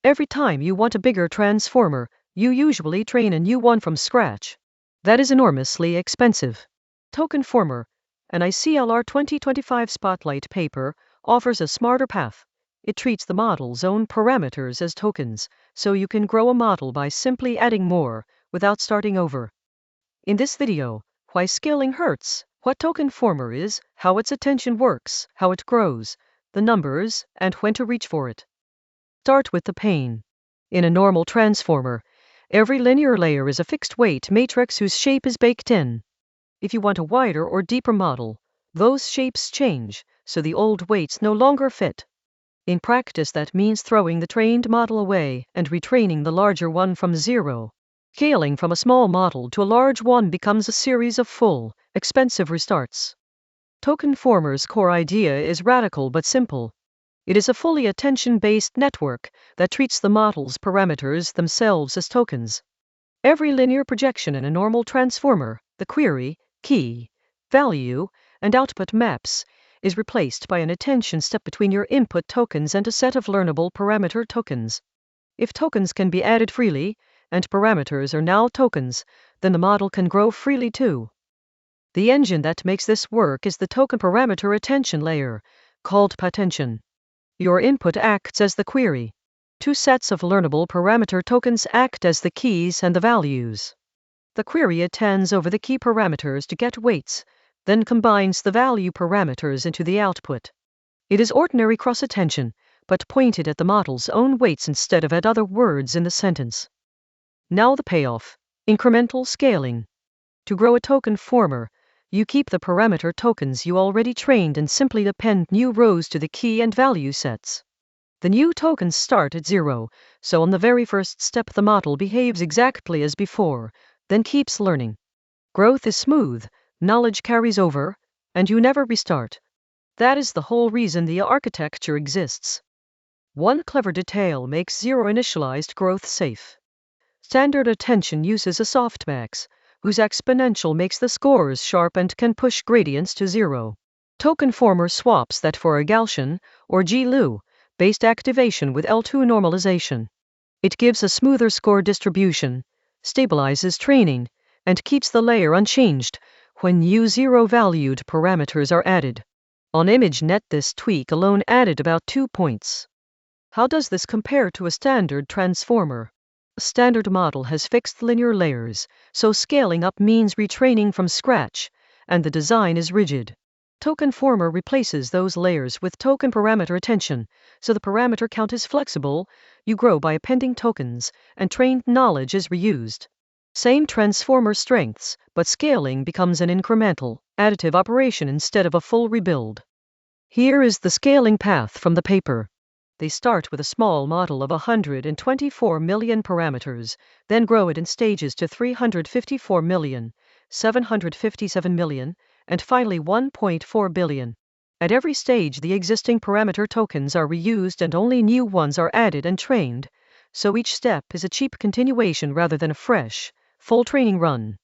Every time you want a bigger transformer, you usually train a new one from scratch. That is enormously expensive. TokenFormer, an ICLR 2025 Spotlight paper, offers a smarter path. It treats the model's own parameters as tokens, so you can grow a model by simply adding more, without starting over. In this video, why scaling hurts, what TokenFormer is, how its attention works, how it grows, the numbers, and when to reach for it. Start with the pain. In a normal transformer, every linear layer is a fixed weight matrix whose shape is baked in. If you want a wider or deeper model, those shapes change, so the old weights no longer fit. In practice, that means throwing the trained model away and retraining the larger one from zero. Scaling from a small model to a large one becomes a series of full, expensive restarts. TokenFormer's core idea is radical but simple. It is a fully attention-based network that treats the model's parameters themselves as tokens. Every linear projection in a normal transformer, the query, key, value, and output maps, is replaced by an attention step between your input tokens and a set of learnable parameter tokens. If tokens can be added freely, and parameters are now tokens, then the model can grow freely too. The engine that makes this work is the token parameter attention layer, called Pattention. Your input acts as the query. Two sets of learnable parameter tokens act as the keys and the values. The query attends over the key parameters to get weights, then combines the value parameters into the output. It is ordinary cross-attention, but pointed at the model's own weights instead of at other words in the sentence. Now the payoff: incremental scaling. To grow a TokenFormer, you keep the parameter tokens you already trained and simply append new rows to the key and value sets. The new tokens start at 0, so on the very first step the model behaves exactly as before, then keeps learning. Growth is smooth, knowledge carries over, and you never restart. That is the whole reason the architecture exists. One clever detail makes zero-initialized growth safe. Standard attention uses a softmax, whose exponential makes the scores sharp and can push gradients to 0. TokenFormer swaps that for a Gaussian, or GeLU-based activation with L2 normalization. It gives a smoother score distribution, stabilizes training, and keeps the layer unchanged when new zero-valued parameters are added. On ImageNet, this tweak alone added about 2 points. How does this compare to a standard transformer? A standard model has fixed linear layers, so scaling up means retraining from scratch, and the design is rigid. TokenFormer replaces those layers with token parameter attention, so the parameter count is flexible, you grow by appending tokens, and trained knowledge is reused. Same transformer strengths, but scaling becomes an incremental, additive operation instead of a full rebuild. Here is the scaling path from the paper. They start with a small model of 124 million parameters, then grow it in stages to 354 million, 757 million, and finally 1.4 billion. At every stage, the existing parameter tokens are reused and only new ones are added and trained, so each step is a cheap continuation rather than a fresh, full training run.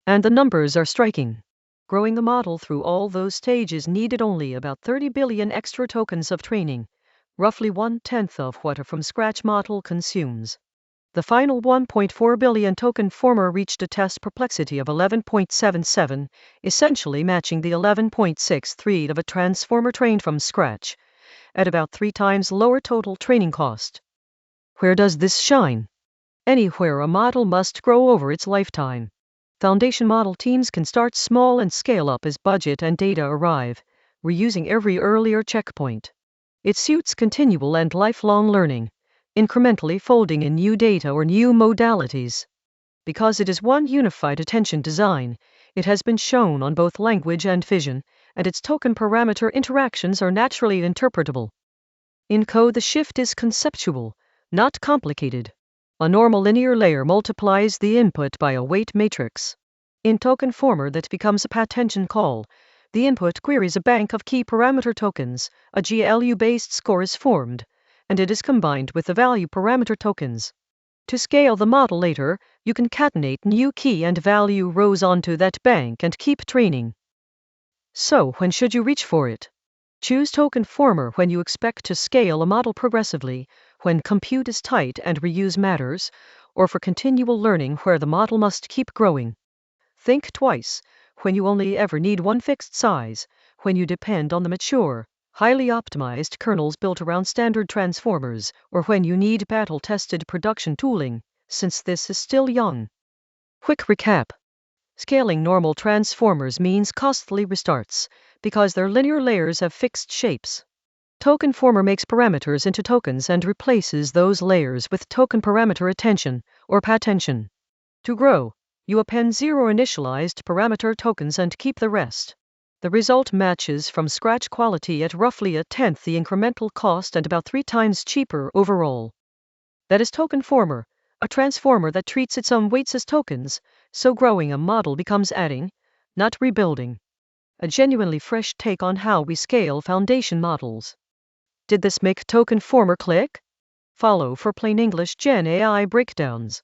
And the numbers are striking. Growing the model through all those stages needed only about 30 billion extra tokens of training, roughly 1/10 of what a from-scratch model consumes. The final 1.4 billion TokenFormer reached a test perplexity of 11.77, essentially matching the 11.63 of a transformer trained from scratch, at about 3 times lower total training cost. Where does this shine? Anywhere a model must grow over its lifetime. Foundation model teams can start small and scale up as budget and data arrive, reusing every earlier checkpoint. It suits continual and lifelong learning, incrementally folding in new data or new modalities. Because it is one unified attention design, it has been shown on both language and vision, and its token parameter interactions are naturally interpretable. In code, the shift is conceptual, not complicated. A normal linear layer multiplies the input by a weight matrix. In TokenFormer, that becomes a Pattention call. The input queries a bank of key parameter tokens, a GeLU-based score is formed, and it is combined with the value parameter tokens. To scale the model later, you concatenate new key and value rows onto that bank and keep training. So when should you reach for it? Choose TokenFormer when you expect to scale a model progressively, when compute is tight and reuse matters, or for continual learning where the model must keep growing. Think twice when you only ever need one fixed size, when you depend on the mature, highly optimized kernels built around standard transformers, or when you need battle-tested production tooling, since this is still young. Quick recap. Scaling normal transformers means costly restarts, because their linear layers have fixed shapes. TokenFormer makes parameters into tokens and replaces those layers with token parameter attention, or Pattention. To grow, you append zero-initialized parameter tokens and keep the rest. The result matches from scratch quality at roughly 1/10 the incremental cost and about 3 times cheaper overall. That is TokenFormer, a transformer that treats its own weights as tokens, so growing a model becomes adding, not rebuilding. A genuinely fresh take on how we scale foundation models. Did this make TokenFormer click? Follow for plain English Gen AI breakdowns.